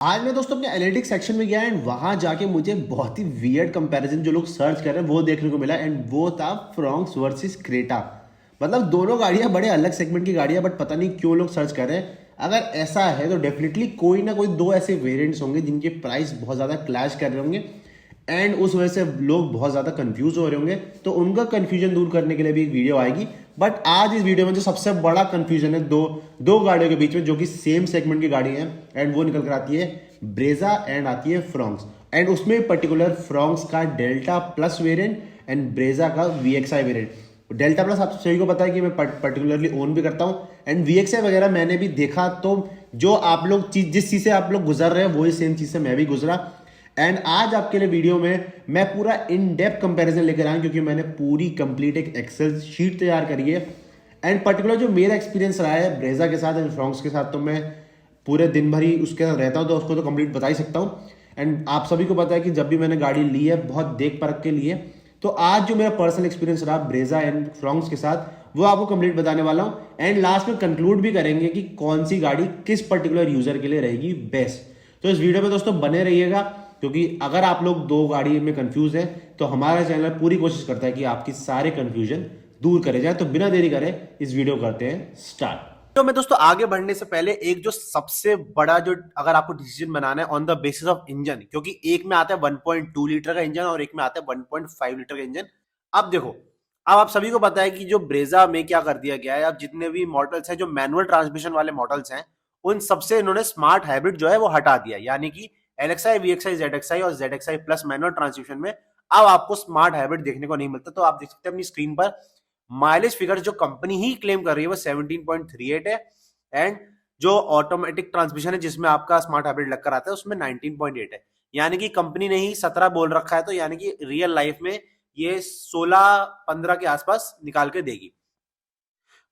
आज मैं दोस्तों अपने एनालिटिक्स सेक्शन में गया एंड वहां जाके मुझे बहुत ही वियर्ड कंपैरिजन जो लोग सर्च कर रहे हैं वो देखने को मिला एंड वो था फ्रॉन्क्स वर्सेस क्रेटा। मतलब दोनों गाड़ियां बड़े अलग सेगमेंट की गाड़ियां बट पता नहीं क्यों लोग सर्च कर रहे हैं। अगर ऐसा है तो डेफिनेटली कोई ना कोई दो ऐसे वेरिएंट्स होंगे जिनके प्राइस बहुत ज़्यादा क्लैश कर रहे होंगे एंड उस वजह से लोग बहुत ज़्यादा कंफ्यूज हो रहे होंगे। तो उनका कंफ्यूजन दूर करने के लिए भी एक वीडियो आएगी। बट आज इस वीडियो में जो सबसे बड़ा कंफ्यूजन है दो दो गाड़ियों के बीच में जो कि सेम सेगमेंट की गाड़ी है एंड वो निकल कर आती है ब्रेजा एंड आती है फ्रॉन्क्स। एंड उसमें पर्टिकुलर फ्रॉन्क्स का delta plus variant and Brezza का वीएक्सआई वेरिएंट। डेल्टा प्लस आप सभी को पता है कि मैं पर्टिकुलरली ओन भी करता हूँ एंड वीएक्सआई वगैरह मैंने भी देखा। तो जो आप लोग चीज जिस चीज से आप लोग गुजर रहे हैं वही सेम चीज से मैं भी गुजरा। एंड आज आपके लिए वीडियो में मैं पूरा इन डेप्थ कंपैरिजन लेकर आया क्योंकि मैंने पूरी कंप्लीट एक एक्सेल शीट तैयार करी है एंड पर्टिकुलर जो मेरा एक्सपीरियंस रहा है ब्रेजा के साथ एंड फ्रॉन्क्स के साथ तो मैं पूरे दिन भर ही उसके साथ रहता हूँ तो उसको तो कंप्लीट बता ही सकता हूँ। एंड आप सभी को पता है कि जब भी मैंने गाड़ी ली है बहुत देख परख के लिए। तो आज जो मेरा पर्सनल एक्सपीरियंस रहा ब्रेजा एंड फ्रॉन्क्स के साथ वो आपको कंप्लीट बताने वाला हूँ एंड लास्ट में कंक्लूड भी करेंगे कि कौन सी गाड़ी किस पर्टिकुलर यूजर के लिए रहेगी बेस्ट। तो इस वीडियो में दोस्तों बने रहिएगा क्योंकि अगर आप लोग दो गाड़ी में कंफ्यूज हैं तो हमारा चैनल पूरी कोशिश करता है कि आपकी सारे कंफ्यूजन दूर करे जाए। तो बिना देरी करे इस वीडियो करते हैं स्टार्ट। तो मैं दोस्तों आगे बढ़ने से पहले एक जो सबसे बड़ा जो अगर आपको डिसीजन बनाना है on the basis of engine, क्योंकि एक में आता है 1.2 लीटर का इंजन और एक में आता है 1.5 लीटर का इंजन। अब देखो, अब आप सभी को पता है कि जो ब्रेजा में क्या कर दिया गया है, अब जितने भी मॉडल्स हैं जो मैनुअल ट्रांसमिशन वाले मॉडल्स हैं उन सबसे इन्होंने स्मार्ट हाइब्रिड जो है वो हटा दिया, यानी कि एलएक्सआई, वीएक्सआई, जेडएक्सआई और जेडएक्सआई प्लस मैनुअल ट्रांसमिशन में अब आपको स्मार्ट हाइब्रिड देखने को नहीं मिलता। तो आप देख सकते हैं अपनी स्क्रीन पर माइलेज फिगर जो कंपनी ही क्लेम कर रही है वो 17.38 है एंड जो ऑटोमेटिक ट्रांसमिशन है जिसमें आपका स्मार्ट हाइब्रिड लगकर आता है उसमें 19.8 है। यानी कि कंपनी ने ही 17 बोल रखा है, तो यानी कि रियल लाइफ में ये 16-15 के आसपास निकाल के देगी।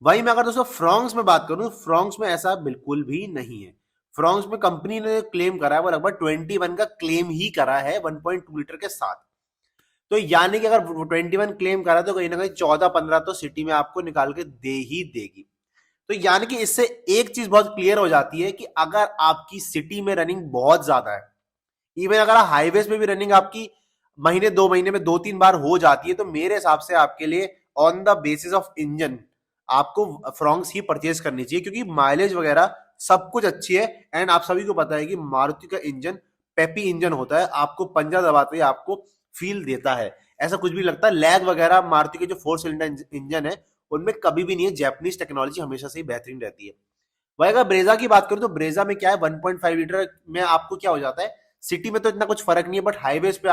वहीं मैं अगर दोस्तों फ्रॉन्क्स में बात करूं, फ्रॉन्क्स में ऐसा बिल्कुल भी नहीं है। फ्रॉन्क्स में कंपनी ने क्लेम करा है वो लगभग 21 का क्लेम ही करा है 1.2 लीटर के साथ। तो यानी कि अगर 21 क्लेम करा तो कहीं ना कहीं 14-15 तो सिटी में आपको निकाल के दे ही देगी। तो यानी कि इससे एक चीज बहुत क्लियर हो जाती है कि अगर आपकी सिटी में रनिंग बहुत ज्यादा है, इवन अगर हाईवेज में भी रनिंग आपकी महीने 2 महीने में 2-3 बार हो जाती है, तो मेरे हिसाब से आपके लिए on the basis of engine आपको फ्रॉन्क्स ही परचेज करनी चाहिए क्योंकि माइलेज वगैरह सब कुछ अच्छी है। एंड आप सभी को पता है कि मारुति का इंजन पेपी इंजन होता है, आपको पंजा दबाते ही आपको फील देता है, ऐसा कुछ भी लगता है। लैग वगैरह मारुति के जो 4 सिलेंडर इंजन है उनमें कभी भी नहीं है। जैपनीज टेक्नोलॉजी हमेशा से ही बेहतरीन रहती है। वही अगर ब्रेजा की बात करूं तो ब्रेजा में क्या है, 1.5 लीटर में आपको क्या हो जाता है, सिटी में तो इतना कुछ फर्क नहीं है बट हाईवेज पे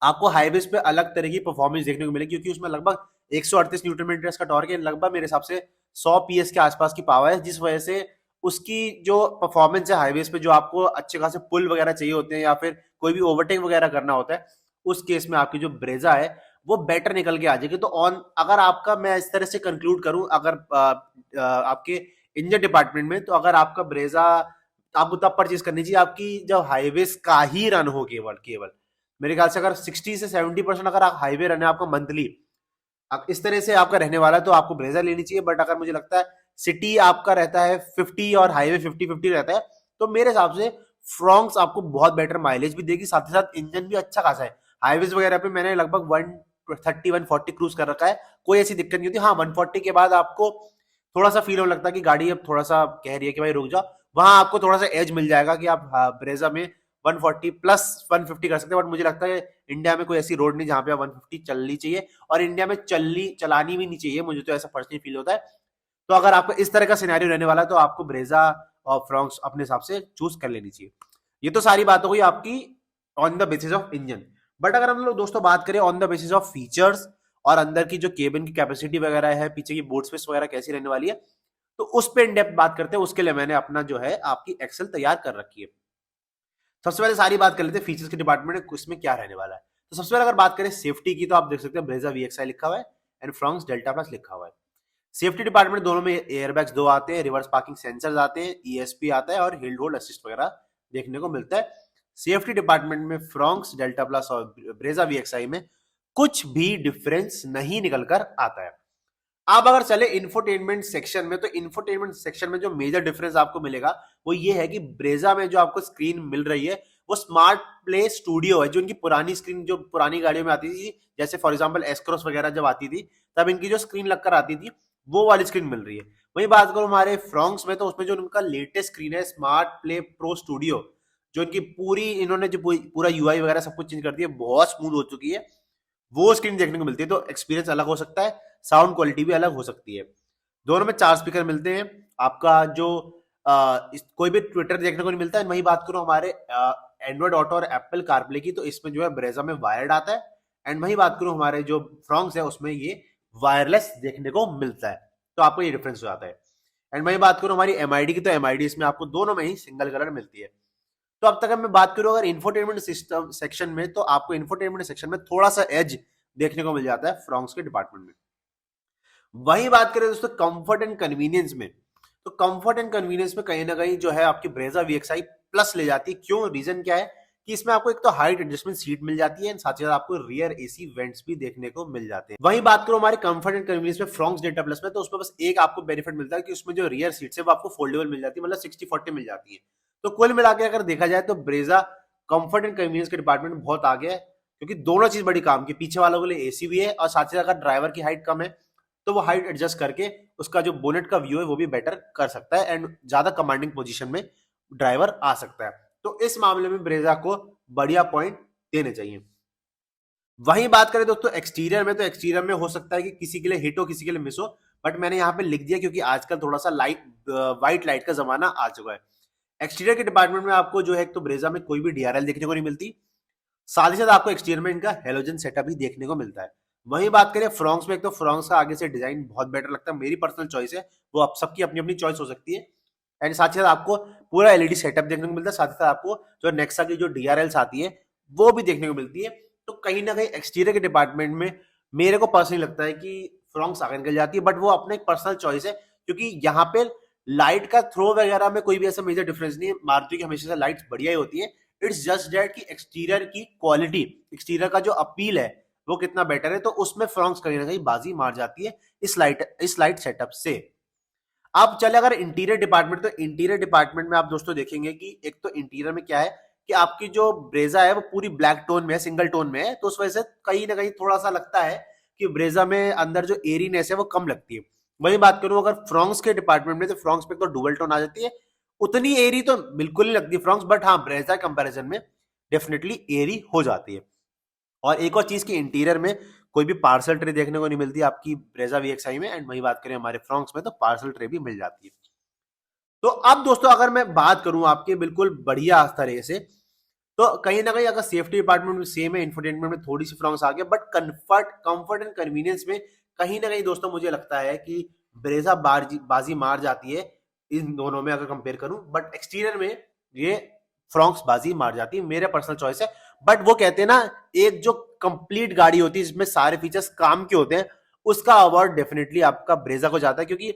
आपको हाईवेज पे अलग तरह की परफॉर्मेंस देखने को मिलेगी क्योंकि उसमें लगभग 138 न्यूटन मीटर का टॉर्क है, लगभग मेरे हिसाब से 100 पीएस के आसपास की पावर है, जिस वजह से उसकी जो परफॉर्मेंस है हाईवेज पे जो आपको अच्छे खासे पुल वगैरह चाहिए होते हैं या फिर कोई भी ओवरटेक वगैरह करना होता है, उस केस में आपकी जो ब्रेजा है वो बेटर निकल के आ जाएगी। तो ऑन अगर आपका मैं इस तरह से कंक्लूड करूं, अगर आपके इंजन डिपार्टमेंट में, तो अगर आपका ब्रेजा आपको तब परचेज करनी चाहिए आपकी जब हाईवेज का ही रन हो, केवल केवल मेरे ख्याल से अगर 60 से 70% अगर आप हाईवे रन है आपका मंथली, इस तरह से आपका रहने वाला है तो आपको ब्रेजा लेनी चाहिए। बट अगर मुझे लगता है सिटी आपका रहता है 50 और हाईवे 50-50 रहता है, तो मेरे हिसाब से फ्रॉन्क्स आपको बहुत बेटर माइलेज भी देगी, साथ ही साथ इंजन भी अच्छा खासा है। हाईवेज वगैरह पे मैंने लगभग 130-140 क्रूज कर रखा है, कोई ऐसी दिक्कत नहीं होती। हाँ, 140 के बाद आपको थोड़ा सा फील होने लगता है कि गाड़ी अब थोड़ा सा कह रही है कि भाई रुक जाओ, वहां आपको थोड़ा सा एज मिल जाएगा कि आप ब्रेजा में 140 प्लस 150 कर सकते हैं। बट मुझे लगता है इंडिया में कोई ऐसी रोड नहीं जहां पे 150 चलनी चाहिए और इंडिया में चलानी भी नहीं चाहिए, मुझे तो ऐसा पर्सनली फील होता है। तो अगर आपको इस तरह का सिनेरियो रहने वाला है तो आपको ब्रेजा और फ्रॉन्क्स अपने हिसाब से चूज कर लेनी चाहिए। ये तो सारी बात हो गई आपकी on the basis of engine. But अगर हम लोग दोस्तों बात करें on the basis of features और अंदर की जो केबिन की कैपेसिटी वगैरह है, पीछे की बूट स्पेस वगैरह कैसी रहने वाली है, तो उस पर इन डेप्थ बात करते हैं। उसके लिए मैंने अपना जो है आपकी एक्सेल तैयार कर रखी है। सबसे पहले सारी बात कर लेते हैं फीचर्स के डिपार्टमेंट में इसमें क्या रहने वाला है। तो सबसे पहले अगर बात करें सेफ्टी की, तो आप देख सकते हैं ब्रेजा वीएक्सआई लिखा हुआ है एंड फ्रॉन्क्स डेल्टा प्लस लिखा हुआ है। सेफ्टी डिपार्टमेंट दोनों में एयरबैग्स 2 आते हैं, रिवर्स पार्किंग सेंसर्स आते हैं, ईएसपी आता है और हिल होल्ड असिस्ट वगैरह देखने को मिलता है। सेफ्टी डिपार्टमेंट में फ्रॉन्क्स डेल्टा प्लस और ब्रेजा वीएक्सआई में कुछ भी डिफरेंस नहीं निकल कर आता है। अब अगर चले इंफोटेनमेंट सेक्शन में, तो इंफोटेनमेंट सेक्शन में जो मेजर डिफरेंस आपको मिलेगा वो ये है कि ब्रेजा में जो आपको स्क्रीन मिल रही है वो स्मार्ट प्ले स्टूडियो है। जो इनकी पुरानी स्क्रीन जो पुरानी गाड़ियों में आती थी, जैसे फॉर एग्जांपल एस क्रॉस वगैरह जब आती थी, तब इनकी जो स्क्रीन लगकर आती थी वो वाली स्क्रीन मिल रही है। वही बात करो हमारे फ्रॉन्क्स में, तो उसमें जो उनका लेटेस्ट स्क्रीन है स्मार्ट प्ले प्रो स्टूडियो, जो इनकी पूरी इन्होंने जो पूरा यूआई वगैरह सब कुछ चेंज कर दिया, बहुत स्मूथ हो चुकी है, वो स्क्रीन देखने को मिलती है। तो एक्सपीरियंस अलग हो सकता है, साउंड क्वालिटी भी अलग हो सकती है। दोनों में 4 स्पीकर मिलते हैं। आपका जो कोई भी ट्विटर देखने को नहीं मिलता है। वही बात करूं हमारे एंड्रॉइड ऑटो और एप्पल कारप्ले की, तो इसमें जो है ब्रेजा में वायर्ड आता है। एंड वही बात करूं हमारे जो फ्रॉन्क्स है उसमें ये वायरलेस देखने को मिलता है। तो आपको ये डिफरेंस हो जाता है। एंड वही बात करूं हमारी एमआईडी की, तो एमआईडी इसमें आपको दोनों में ही सिंगल कलर मिलती है। तो अब तक मैं बात करूं अगर इंफोटेनमेंट सिस्टम सेक्शन में, तो आपको इंफोटेनमेंट सेक्शन में थोड़ा सा एज देखने को मिल जाता है फ्रॉन्क्स के डिपार्टमेंट में। वही बात करें दोस्तों कंफर्ट एंड कन्वीनियंस में, तो कंफर्ट एंड कन्वीनियंस में कहीं ना कहीं जो है आपकी ब्रेजा वीएक्सआई प्लस ले जाती है। क्यों? रीजन क्या है कि इसमें आपको एक तो हाइट एडजस्टमेंट सीट मिल जाती है, साथ ही साथ आपको रियर एसी वेंट्स भी देखने को मिल जाते हैं। वही बात करो हमारे कंफर्ट एंड कन्वीनियंस में फ्रॉन्क्स डेल्टा प्लस में, तो उसमें बस एक आपको बेनिफिट मिलता है कि उसमें जो रियर सीट्स है वो आपको फोल्डेबल मिल जाती है, मतलब 60-40 मिल जाती है। तो कुल मिला के अगर देखा जाए तो ब्रेजा कंफर्ट एंड कन्वीनियंस के डिपार्टमेंट में बहुत आगे है, क्योंकि दोनों चीज बड़ी काम की, पीछे वालों के लिए एसी भी है और साथ ही साथ अगर ड्राइवर की हाइट कम है तो वो हाइट एडजस्ट करके उसका जो बोनेट का व्यू है वो भी बेटर कर सकता है एंड ज्यादा कमांडिंग पोजीशन में ड्राइवर आ सकता है। तो इस मामले में ब्रेजा को बढ़िया पॉइंट देने चाहिए। वहीं बात करें दोस्तों एक्सटीरियर में, तो एक्सटीरियर में हो सकता है कि किसी के लिए हिट हो किसी के लिए मिस हो, बट मैंने यहाँ पे लिख दिया क्योंकि आजकल थोड़ा सा व्हाइट लाइट का जमाना आ चुका है। एक्सटीरियर के डिपार्टमेंट में आपको जो है एक तो ब्रेजा में कोई भी डीआरएल देखने को नहीं मिलती, साथ ही साथ आपको एक्सटीरियर में इनका हेलोजन सेटअप ही देखने को मिलता है। वही बात करें फ्रॉन्क्स में, एक तो फ्रॉन्क्स का आगे से डिजाइन बहुत बेटर लगता है, मेरी पर्सनल चॉइस है, वो आप सबकी अपनी अपनी चॉइस हो सकती है। एंड साथ ही साथ आपको पूरा एलईडी सेटअप देखने को मिलता है, साथ ही साथ आपको जो नेक्सा की जो डीआरएल्स आती है वो भी देखने को मिलती है। तो कहीं ना कहीं एक्सटीरियर के डिपार्टमेंट में मेरे को पर्सनली लगता है कि फ्रॉन्क्स आगे निकल जाती है, बट वो अपने एक पर्सनल चॉइस है, क्योंकि यहाँ पे लाइट का थ्रो वगैरह में कोई भी ऐसा मेजर डिफरेंस नहीं है। मारुति की हमेशा से लाइट्स बढ़िया ही होती है। इट्स जस्ट डेट कि एक्सटीरियर की क्वालिटी, एक्सटीरियर का जो अपील है वो कितना बेटर है, तो उसमें फ्रॉन्क्स कहीं ना कहीं बाजी मार जाती है इस लाइट सेटअप से। अब चले अगर इंटीरियर डिपार्टमेंट, तो इंटीरियर डिपार्टमेंट में आप दोस्तों देखेंगे कि एक तो इंटीरियर में क्या है कि आपकी जो ब्रेजा है वो पूरी ब्लैक टोन में है, सिंगल टोन में है, तो उस वजह से कहीं ना कहीं थोड़ा सा लगता है कि ब्रेजा में अंदर जो एरीनेस है वो कम लगती है। वही बात करूं अगर फ्रॉन्क्स के डिपार्टमेंट में, तो फ्रॉन्क्स में तो डुअल टोन आ जाती है, उतनी एरी तो बिल्कुल नहीं लगती फ्रॉन्क्स, बट हाँ ब्रेजा कंपैरिजन में डेफिनेटली एरी हो जाती है। और एक और चीज की इंटीरियर में कोई भी पार्सल ट्रे देखने को नहीं मिलती आपकी ब्रेजा वीएक्सआई में, एंड वही बात करें हमारे फ्रॉन्क्स में, तो पार्सल ट्रे भी मिल जाती है। तो अब दोस्तों अगर मैं बात करूं आपके बिल्कुल बढ़िया तरह से, तो कहीं ना कहीं अगर सेफ्टी डिपार्टमेंट में सेम है, इंफोटेनमेंट में थोड़ी सी फ्रॉन्क्स आ गया, बट कंफर्ट एंड कन्वीनियंस में कहीं ना कहीं दोस्तों मुझे लगता है कि ब्रेजा बाजी मार जाती है इन दोनों में अगर कंपेयर करूं, बट एक्सटीरियर में ये फ्रॉन्क्स बाजी मार जाती है, मेरा पर्सनल चॉइस है। बट वो कहते हैं ना, एक जो कंप्लीट गाड़ी होती है जिसमें सारे फीचर्स काम के होते हैं, उसका अवार्ड डेफिनेटली आपका ब्रेजा को जाता है, क्योंकि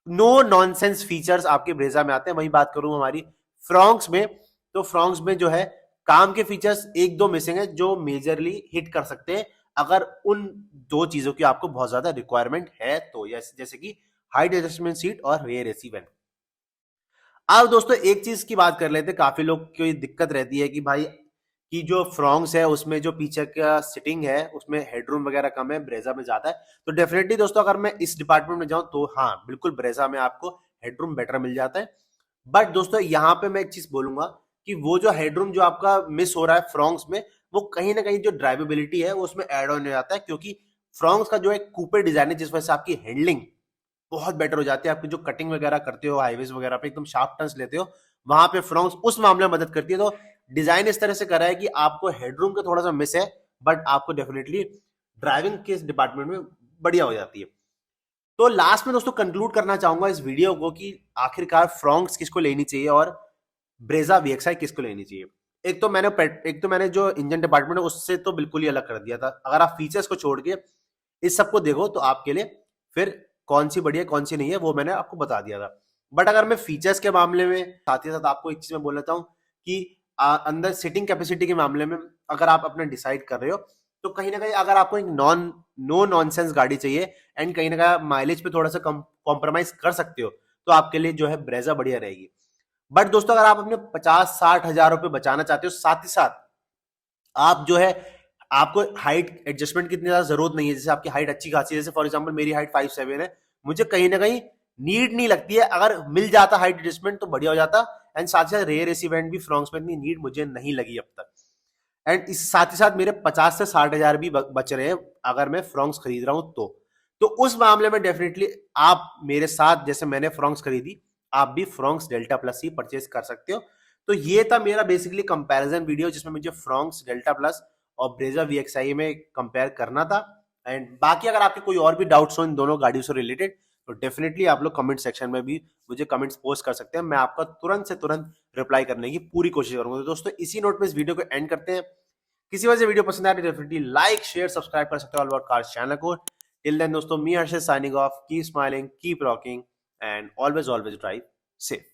नो नॉनसेंस फीचर्स आपके ब्रेजा में आते हैं। वही बात करूं हमारी फ्रॉन्क्स में, तो फ्रॉन्क्स में जो है काम के फीचर्स एक दो मिसिंग है जो मेजरली हिट कर सकते हैं अगर उन दो चीजों की आपको बहुत ज्यादा रिक्वायरमेंट है, तो जैसे कि हाइट एडजस्टमेंट सीट और रेयर एसी वेंट। अब दोस्तों एक चीज की बात कर लेते हैं, काफी लोग की दिक्कत रहती है कि भाई कि जो फ्रॉन्क्स है उसमें जो पीछे का सिटिंग है उसमें हेडरूम वगैरह कम है, ब्रेजा में ज्यादा है। तो डेफिनेटली दोस्तों अगर मैं इस डिपार्टमेंट में जाऊं तो हाँ बिल्कुल ब्रेजा में आपको हेडरूम बेटर मिल जाता है। बट दोस्तों यहाँ पे मैं एक चीज बोलूंगा कि वो जो हेडरूम जो आपका मिस हो रहा है फ्रॉन्क्स में, वो कहीं ना कहीं जो ड्राइवेबिलिटी है वो उसमें एड ऑन हो जाता है, क्योंकि फ्रॉन्क्स का जो एक कूपे डिजाइन है जिस वजह से आपकी हैंडलिंग बहुत बेटर हो जाती है। आपकी जो कटिंग वगैरह करते हो हाईवेज वगैरह पे एकदम शार्प टर्न्स लेते हो, वहां पे फ्रॉन्क्स उस मामले में मदद करती है। तो डिजाइन इस तरह से करा है कि आपको हेडरूम का थोड़ा सा मिस है, बट आपको डेफिनेटली ड्राइविंग के डिपार्टमेंट में बढ़िया हो जाती है। तो लास्ट में दोस्तों कंक्लूड करना चाहूंगा इस वीडियो को कि आखिरकार फ्रॉन्क्स किसको लेनी चाहिए और ब्रेजा वीएक्सआई किसको लेनी चाहिए। एक तो मैंने जो इंजन डिपार्टमेंट है उससे तो बिल्कुल ही अलग कर दिया था। अगर आप फीचर्स को छोड़ के इस सबको देखो तो आपके लिए फिर कौन सी बढ़िया कौन सी नहीं है वो मैंने आपको बता दिया था। बट अगर मैं फीचर्स के मामले में साथ ही साथ आपको एक चीज मैं बोल लेता हूँ कि अंदर सिटिंग कैपेसिटी के मामले में अगर आप अपना डिसाइड कर रहे हो तो कहीं ना कहीं अगर आपको एक नो नॉनसेंस गाड़ी चाहिए एंड कहीं ना कहीं माइलेज पे थोड़ा सा कॉम्प्रोमाइज कर सकते हो, तो आपके लिए जो है ब्रेजा बढ़िया रहेगी। बट दोस्तों अगर आप अपने 50-60 हजार रुपए बचाना चाहते हो, साथ ही साथ आप जो है आपको हाइट एडजस्टमेंट की इतनी ज्यादा जरूरत नहीं है, जैसे आपकी हाइट अच्छी खासी है, जैसे फॉर एग्जांपल मेरी हाइट 5'7" है, मुझे कहीं ना कहीं नीड नहीं लगती है, अगर मिल जाता हाइट एडजस्टमेंट तो बढ़िया हो जाता। एंड साथ ही साथ रेयर एसी इवेंट भी फ्रॉन्क्स में इतनी नीड मुझे नहीं लगी अब तक। एंड इस साथ ही साथ मेरे 50 से 60 हजार भी बच रहे हैं अगर मैं फ्रॉन्क्स खरीद रहा हूं तो उस मामले में डेफिनेटली आप मेरे साथ, जैसे मैंने फ्रॉन्क्स खरीदी, आप भी फ्रॉन्क्स डेल्टा प्लस ही परचेज कर सकते हो। तो ये था मेरा बेसिकली कंपैरिजन वीडियो, जिसमें मुझे फ्रॉन्क्स डेल्टा प्लस और ब्रेजा वीएक्सआई में कंपेयर करना था। एंड बाकी अगर आपके कोई और भी डाउट्स हो इन दोनों गाड़ियों से रिलेटेड, तो डेफिनेटली आप लोग कमेंट सेक्शन में भी मुझे कमेंट्स पोस्ट कर सकते हैं, मैं आपका तुरंत से तुरंत रिप्लाई करने की पूरी कोशिश करूंगा। तो दोस्तों इसी नोट पे इस वीडियो को एंड करते हैं। किसी वजह से वीडियो पसंद आए तो डेफिनेटली लाइक शेयर सब्सक्राइब कर सकते हो ऑल अबाउट कार्स चैनल को। टिल देन दोस्तों, me Harshit signing off, keep smiling, keep rocking and always drive safe.